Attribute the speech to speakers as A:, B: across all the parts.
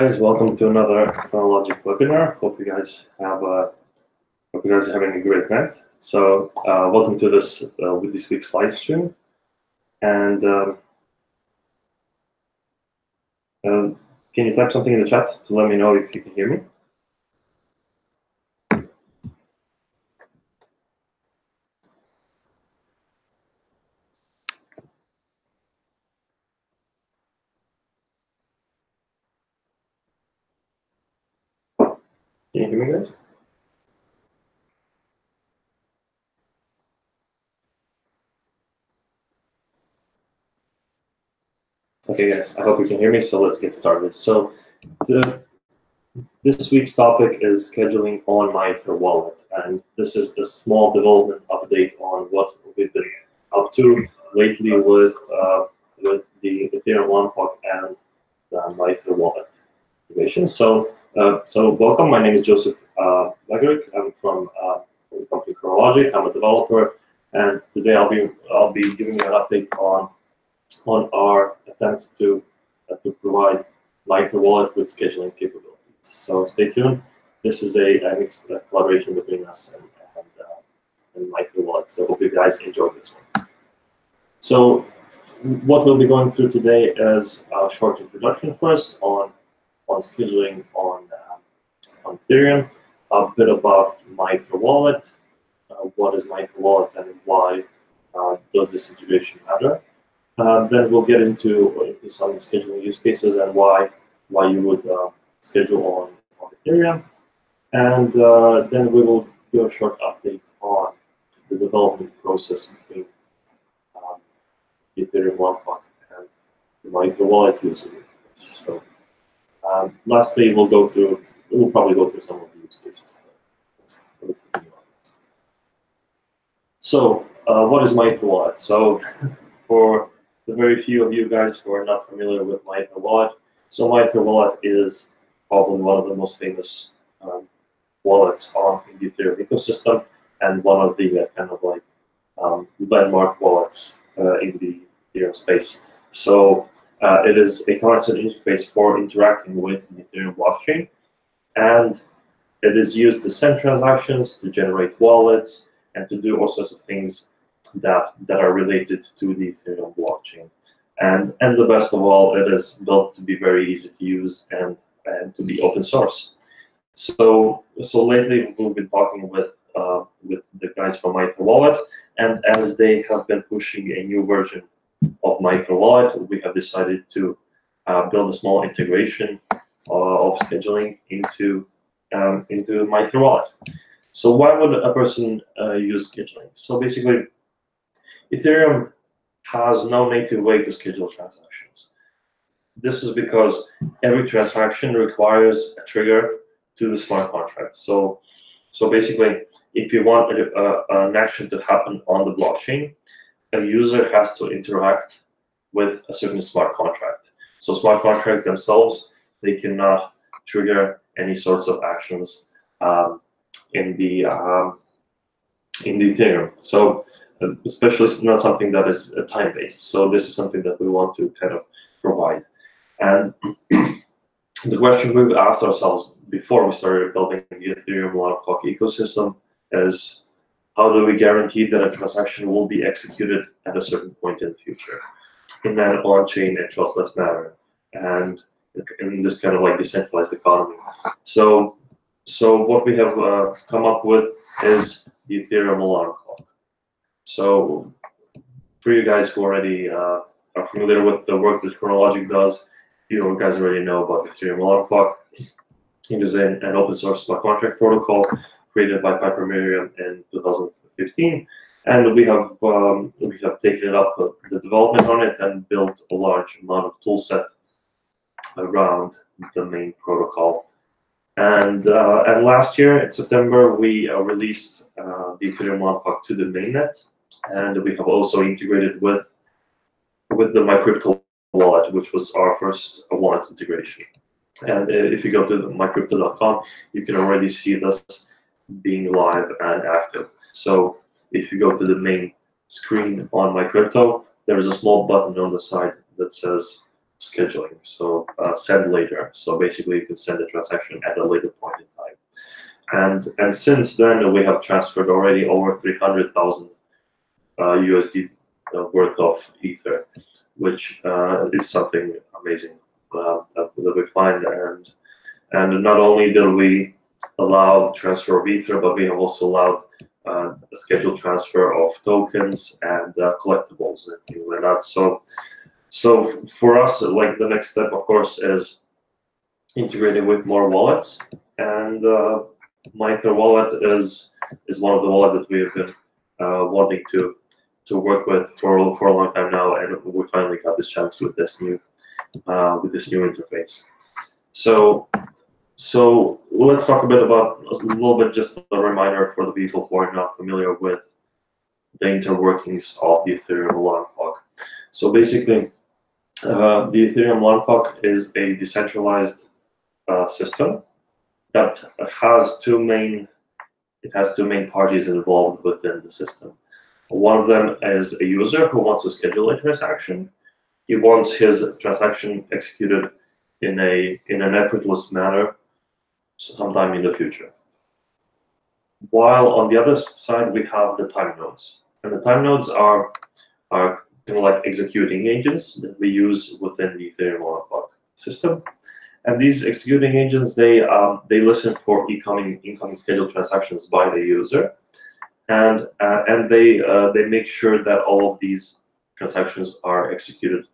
A: Guys, welcome to another ChronoLogic webinar. Hope you guys are having a great night. So, welcome to this week's live stream. And can you type something in the chat to let me know if you can hear me? Can you hear me, guys? Okay, guys, I hope you can hear me, so let's get started. So, this week's topic is scheduling on MyEtherWallet, and this is a small development update on what we've been up to lately with the Ethereum One Block and the MyEtherWallet integration. So, welcome. My name is Joseph Bagaric. I'm from the company ChronoLogic. I'm a developer, and today I'll be giving you an update on our attempt to provide MyEtherWallet with scheduling capabilities. So stay tuned. This is a mixed collaboration between us and MyEtherWallet. So hope you guys enjoy this one. So what we'll be going through today is a short introduction first on scheduling on Ethereum, a bit about MyEtherWallet, what is MyEtherWallet and why does this integration matter. Then we'll get into some scheduling use cases and why you would schedule on Ethereum, and then we will do a short update on the development process between the Ethereum One Block and the MyEtherWallet user interface. So lastly, we'll probably go through some of the use cases. So what is MyEtherWallet? So for the very few of you guys who are not familiar with MyEtherWallet, so MyEtherWallet is probably one of the most famous wallets on the Ethereum ecosystem, and one of the kind of like landmark wallets in the Ethereum space. So it is a constant interface for interacting with the Ethereum blockchain, and it is used to send transactions, to generate wallets, and to do all sorts of things that are related to the Ethereum blockchain. And the best of all, it is built to be very easy to use and to be open source. So lately we've been talking with the guys from MyEtherWallet, and as they have been pushing a new version of MyEtherWallet, we have decided to build a small integration of scheduling into MyEtherWallet. So why would a person use scheduling? So basically, Ethereum has no native way to schedule transactions. This is because every transaction requires a trigger to the smart contract. So basically, if you want an action to happen on the blockchain, a user has to interact with a certain smart contract. So smart contracts themselves, they cannot trigger any sorts of actions in the Ethereum. So especially not something that is time-based. So this is something that we want to kind of provide. And the question we've asked ourselves before we started building the Ethereum One Block ecosystem is, how do we guarantee that a transaction will be executed at a certain point in the future in an on-chain and trustless manner, and in this kind of like decentralized economy? So what we have come up with is the Ethereum alarm clock. So for you guys who already are familiar with the work that ChronoLogic does, you guys already know about the Ethereum alarm clock. It is an open source smart contract protocol created by Piper Miriam in 2015, and we have taken it up the development on it and built a large amount of toolset around the main protocol. And last year in September, we released the Ethereum One Block to the mainnet, and we have also integrated with the MyCrypto wallet, which was our first wallet integration. And if you go to mycrypto.com, you can already see this being live and active. So if you go to the main screen on MyCrypto, there is a small button on the side that says scheduling. So send later. So basically, you can send a transaction at a later point in time. And since then, we have transferred already over 300,000 USD worth of Ether, which is something amazing that we find. And not only did we allow transfer of Ether, but we have also allowed a scheduled transfer of tokens and collectibles and things like that. So for us, like the next step, of course, is integrating with more wallets. And MyEtherWallet is one of the wallets that we have been wanting to work with for a long time now, and we finally got this chance with this new interface. So let's talk a little bit, just a reminder for the people who are not familiar with the interworkings of the Ethereum alarm clock. So basically, the Ethereum alarm clock is a decentralized system that has two main parties involved within the system. One of them is a user who wants to schedule a transaction. He wants his transaction executed in an effortless manner sometime in the future. While on the other side, we have the time nodes. And the time nodes are kind of like executing agents that we use within the Ethereum alarm clock system. And these executing agents, they listen for incoming scheduled transactions by the user, and they make sure that all of these transactions are executed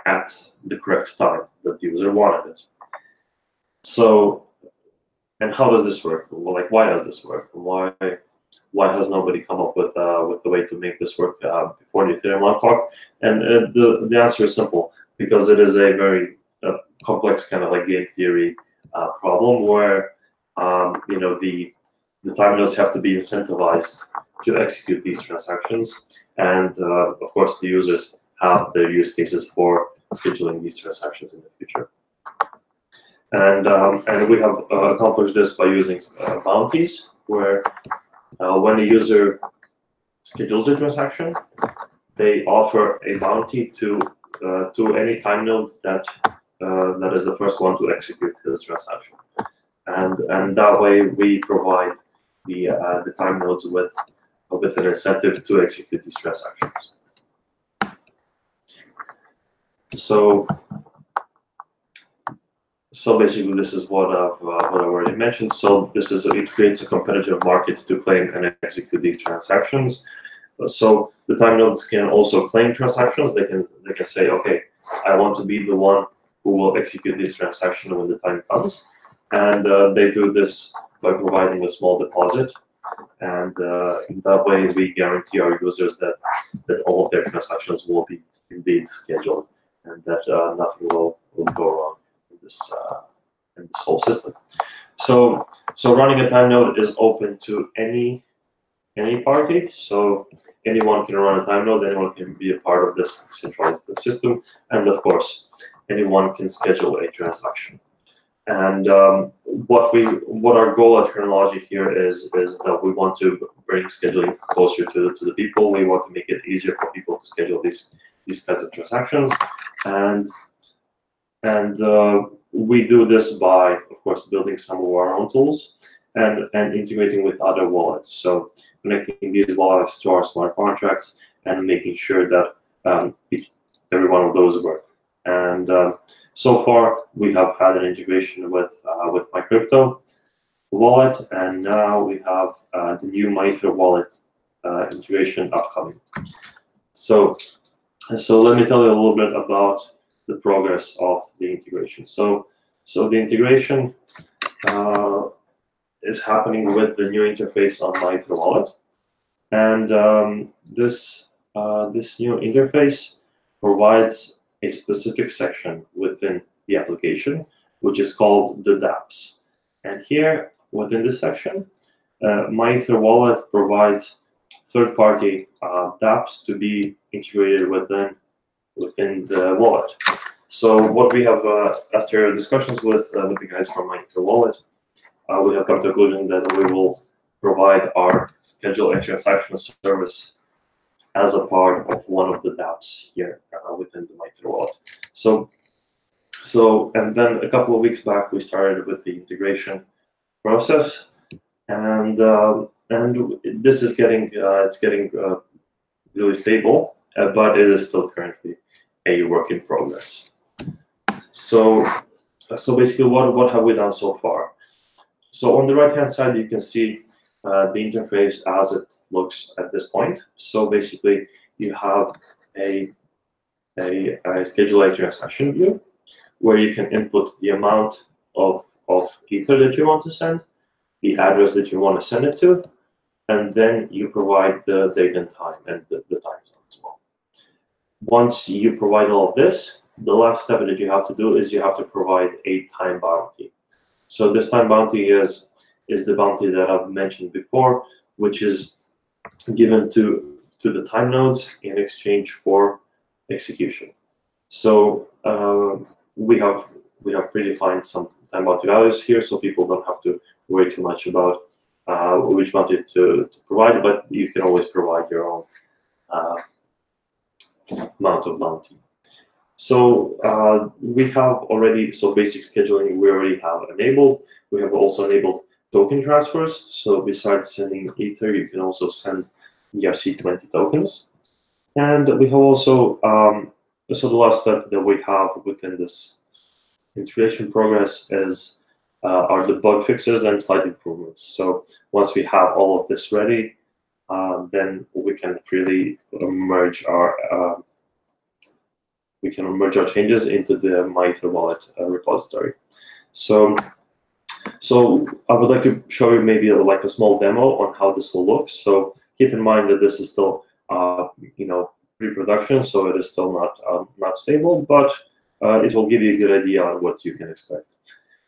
A: at the correct time that the user wanted it. So, and how does this work? Well, like, why does this work? Why has nobody come up with the way to make this work before the Ethereum alarm clock? And the answer is simple, because it is a very complex kind of like game theory problem where the time nodes have to be incentivized to execute these transactions, and of course the users have their use cases for scheduling these transactions in the future. And we have accomplished this by using bounties, where when a user schedules a transaction, they offer a bounty to any time node that is the first one to execute this transaction, and that way we provide the time nodes with an incentive to execute these transactions. So basically, this is what I've already mentioned. So it creates a competitive market to claim and execute these transactions. So the time nodes can also claim transactions. They can say, okay, I want to be the one who will execute this transaction when the time comes, and they do this by providing a small deposit. And in that way, we guarantee our users that all of their transactions will be indeed scheduled, and that nothing will go wrong in this whole system. So running a time node is open to any party. So anyone can run a time node. Anyone can be a part of this centralized system, and of course, anyone can schedule a transaction. And what our goal at ChronoLogic here is that we want to bring scheduling closer to the people. We want to make it easier for people to schedule these kinds of transactions, and we do this by, of course, building some of our own tools and integrating with other wallets. So connecting these wallets to our smart contracts and making sure that every one of those work. And so far, we have had an integration with MyCrypto wallet, and now we have the new MyEtherWallet integration upcoming. So let me tell you a little bit about the progress of the integration. So the integration is happening with the new interface on MyEtherWallet, and this new interface provides a specific section within the application, which is called the dApps. And here, within this section, MyEtherWallet provides third-party dApps to be integrated within the wallet. So what we have, after discussions with the guys from MyEtherWallet, we have come to the conclusion that we will provide our schedule and transaction service as a part of one of the dApps here within the MyEtherWallet. So So, and then a couple of weeks back, we started with the integration process, and this is getting really stable, but it is still currently a work in progress. So basically, what have we done so far? So on the right-hand side, you can see the interface as it looks at this point. So basically, you have a schedule a transaction view where you can input the amount of Ether that you want to send, the address that you want to send it to, and then you provide the date and time and the time zone as well. Once you provide all of this, the last step that you have to do is you have to provide a time bounty. So this time bounty is the bounty that I've mentioned before, which is given to the time nodes in exchange for execution. So we have predefined some time bounty values here, so people don't have to worry too much about which bounty to provide, but you can always provide your own amount of bounty. So we have already, so basic scheduling we already have enabled. We have also enabled token transfers. So besides sending Ether, you can also send ERC20 tokens. And we have also, so the last step that we have within this integration progress are the bug fixes and slight improvements. So once we have all of this ready, then we can really merge our changes into the MyEtherWallet repository. So I would like to show you maybe like a small demo on how this will look. So keep in mind that this is still pre-production, so it is still not stable, but it will give you a good idea on what you can expect.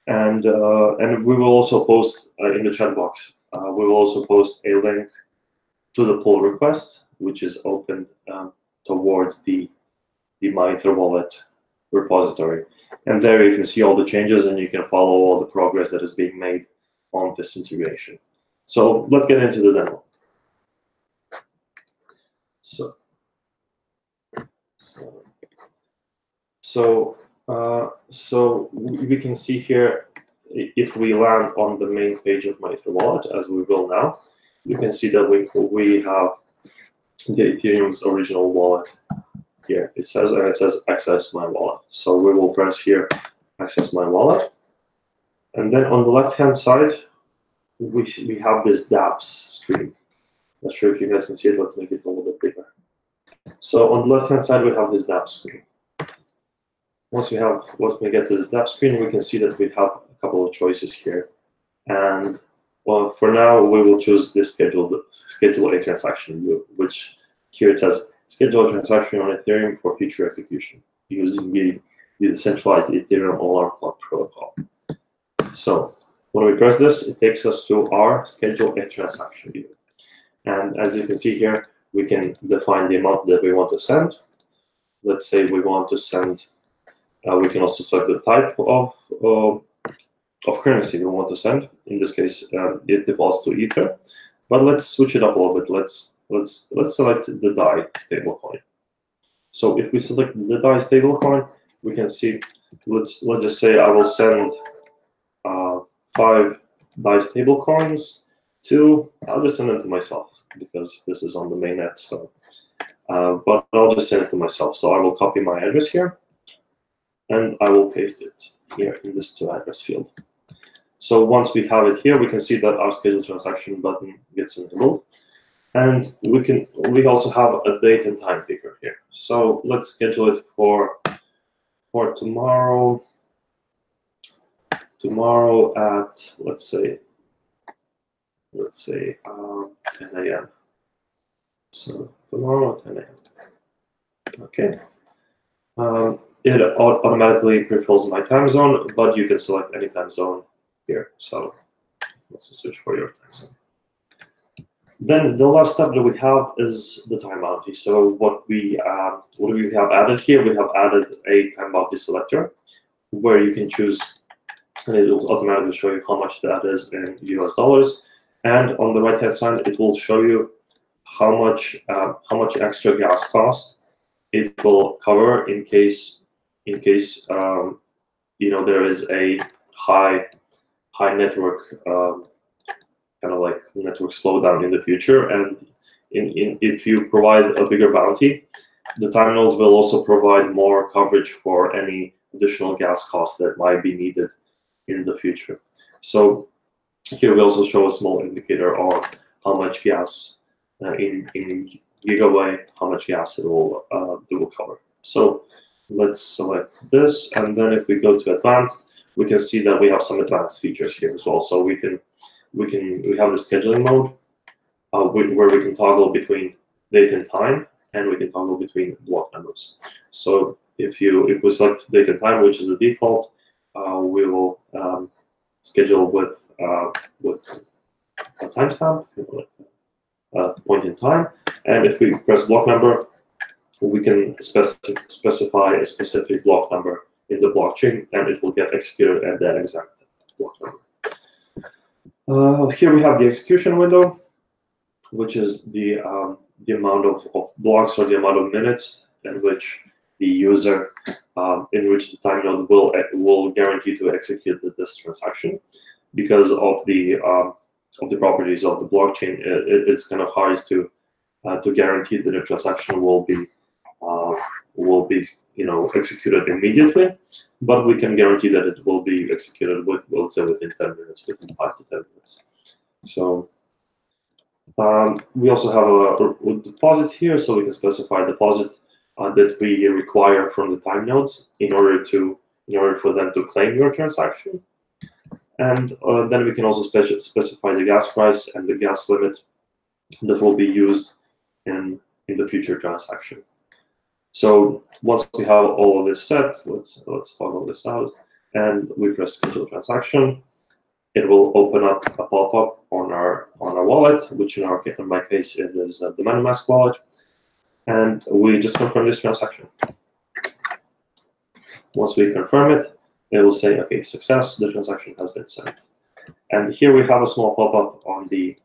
A: And we will also post in the chat box. We will also post a link to the pull request, which is open towards the MyEtherWallet repository. And there you can see all the changes and you can follow all the progress that is being made on this integration. So let's get into the demo. So we can see here, if we land on the main page of MyEtherWallet, as we will now, you can see that we have the Ethereum's original wallet here. It says access my wallet. So we will press here, access my wallet. And then on the left-hand side, we have this dApps screen. Not sure if you guys can see it. Let's make it a little bit bigger. So on the left-hand side, we have this dApps screen. Once we get to the dApps screen, we can see that we have a couple of choices here. And well, for now, we will choose this schedule a transaction view, which here it says schedule a transaction on Ethereum for future execution using the decentralized Ethereum alarm clock protocol. So when we press this, it takes us to our schedule a transaction view. And as you can see here, we can define the amount that we want to send. Let's say we want to send, we can also select the type of currency we want to send. In this case, it defaults to Ether. But let's switch it up a little bit. Let's select the DAI stablecoin. So if we select the DAI stablecoin, we can see, let's just say I will send 5 DAI stablecoins to, I'll just send them to myself because this is on the mainnet. So, but I'll just send it to myself. So I will copy my address here, and I will paste it here in this to address field. So once we have it here, we can see that our schedule transaction button gets enabled. And we also have a date and time picker here. So let's schedule it for tomorrow. Tomorrow at let's say 10 a.m. So tomorrow at 10 a.m. Okay. It automatically pre-fills my time zone, but you can select any time zone here. So let's switch for your time zone. Then the last step that we have is the time bounty. So what do we have added here? We have added a time bounty selector where you can choose, and it will automatically show you how much that is in US dollars. And on the right hand side, it will show you how much extra gas cost it will cover in case there is a high network kind of like network slowdown in the future, and if you provide a bigger bounty, the time nodes will also provide more coverage for any additional gas costs that might be needed in the future. So here we also show a small indicator of how much gas in gigawatt, how much gas it will cover. So let's select this, and then if we go to advanced, we can see that we have some advanced features here as well. So we have the scheduling mode where we can toggle between date and time, and we can toggle between block numbers. So if we select date and time, which is the default, we will schedule with a timestamp, point in time, and if we press block number, we can specify a specific block number in the blockchain, and it will get executed at that exact block number. Here we have the execution window, which is the amount of blocks or the amount of minutes in which the user, in which the time node will guarantee to execute this transaction. Because of the properties of the blockchain, it's kind of hard to guarantee that a transaction will be executed immediately, but we can guarantee that it will be executed let's say within 10 minutes, within 5 to 10 minutes. So we also have a deposit here, so we can specify a deposit that we require from the time nodes in order for them to claim your transaction. And then we can also specify the gas price and the gas limit that will be used in the future transaction. So once we have all of this set, let's toggle this out, and we press schedule transaction. It will open up a pop-up on our wallet, which in my case it is the MetaMask wallet, and we just confirm this transaction. Once we confirm it, it will say, okay, success, the transaction has been sent. And here we have a small pop-up on the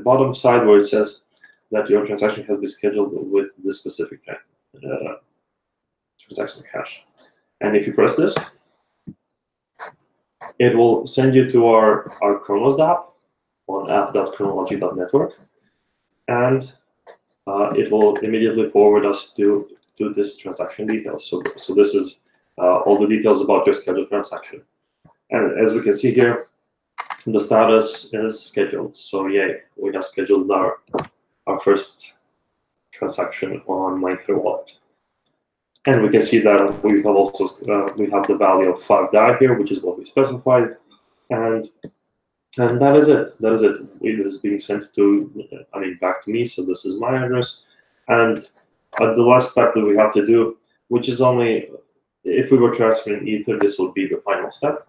A: bottom side where it says that your transaction has been scheduled with this specific transaction hash. And if you press this, it will send you to our Chronos app on app.chronologic.network, and it will immediately forward us to this transaction details. So this is all the details about your scheduled transaction. And as we can see here, the status is scheduled. So yay, we have scheduled our first transaction on MyEtherWallet. And we can see that we have also we have the value of 5 DAI here, which is what we specified, and that is it. That is it. It is being sent to, back to me. So this is my address, and the last step that we have to do, which is only if we were transferring Ether, this would be the final step.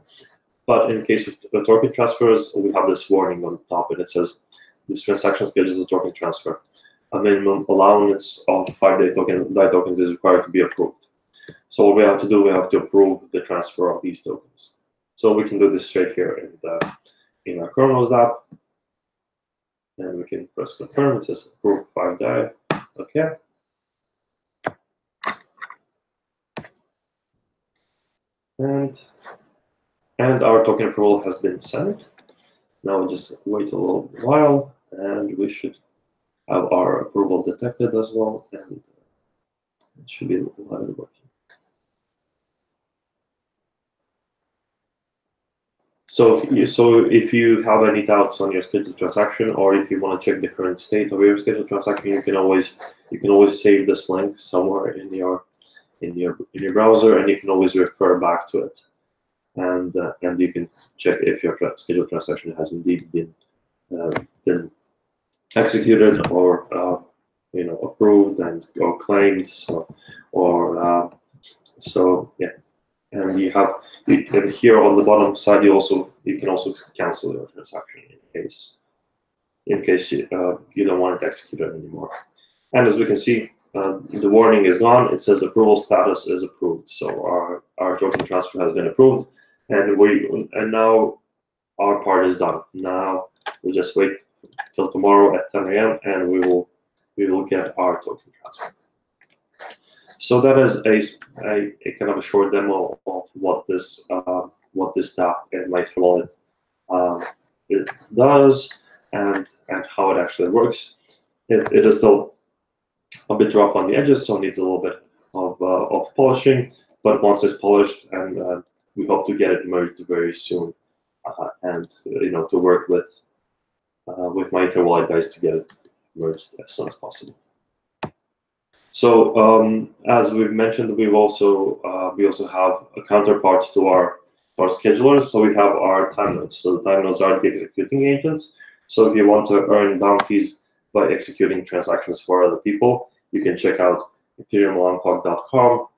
A: But in case of token transfers, we have this warning on top, and it says this transaction schedules a token transfer. A minimum allowance of 5 DAI tokens is required to be approved. So what we have to do, we have to approve the transfer of these tokens. So we can do this straight here in our Chronos app, and we can press confirm. It says approve 5 DAI. Okay. And our token approval has been sent. Now we'll just wait a little while, and we should have our approval detected as well, and it should be working. So if you have any doubts on your scheduled transaction, or if you want to check the current state of your scheduled transaction, you can always save this link somewhere in your browser, and you can always refer back to it, and you can check if your scheduled transaction has indeed been executed or approved or claimed. So yeah, and and here on the bottom side you can also cancel your transaction in case you don't want it executed anymore. And as we can see, the warning is gone. It says approval status is approved. So our token transfer has been approved, and now our part is done. Now we just wait till tomorrow at 10 a.m. and we will get our token transfer. So that is a kind of a short demo of what this what this DApp in MyEtherWallet it does and how it actually works. It is still a bit rough on the edges, so it needs a little bit of polishing. But once it's polished, and we hope to get it merged very soon, and to work with MyEtherWallet guys to get it merged as soon as possible. So as we've mentioned, we also have a counterpart to our schedulers. So we have our time nodes. So the time nodes are the executing agents. So if you want to earn bounties by executing transactions for other people, you can check out ethereumlaunchpad.com,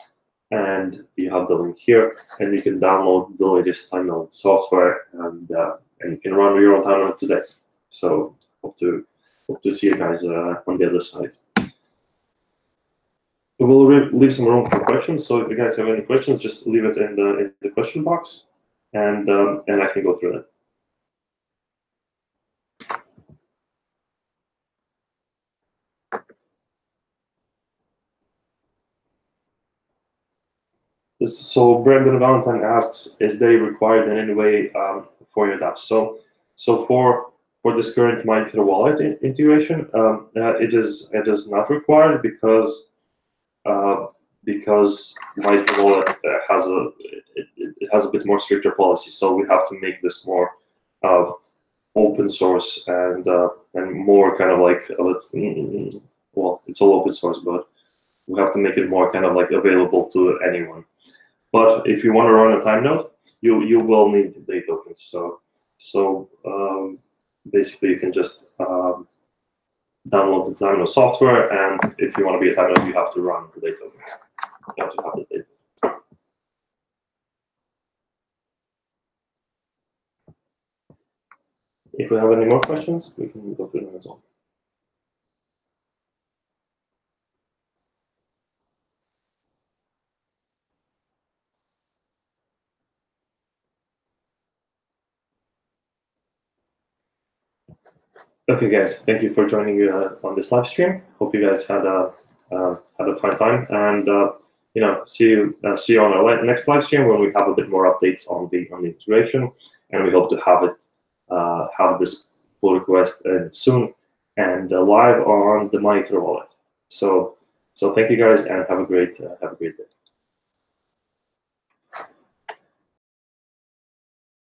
A: and you have the link here, and you can download the latest time node software, and you can run your own time node today. So hope to see you guys on the other side. We will leave some room for questions. So if you guys have any questions, just leave it in the question box, and I can go through them. So Brandon Valentine asks, is they required in any way for your dApps? So for this current MyEtherWallet integration, it is not required because MyEtherWallet has a bit more stricter policy. So we have to make this more open source and more kind of like well, it's all open source, but we have to make it more kind of like available to anyone. But if you want to run a time node, you will need date tokens. So basically, you can just download the time node software, and if you want to be a time node, you have to run the date tokens. You have to have the data. If we have any more questions, we can go through them as well. Okay, guys, thank you for joining on this live stream. Hope you guys had a fun time, and see you on our next live stream when we have a bit more updates on the integration, and we hope to have this pull request soon and live on the MyEtherWallet. So thank you guys, and have a great day.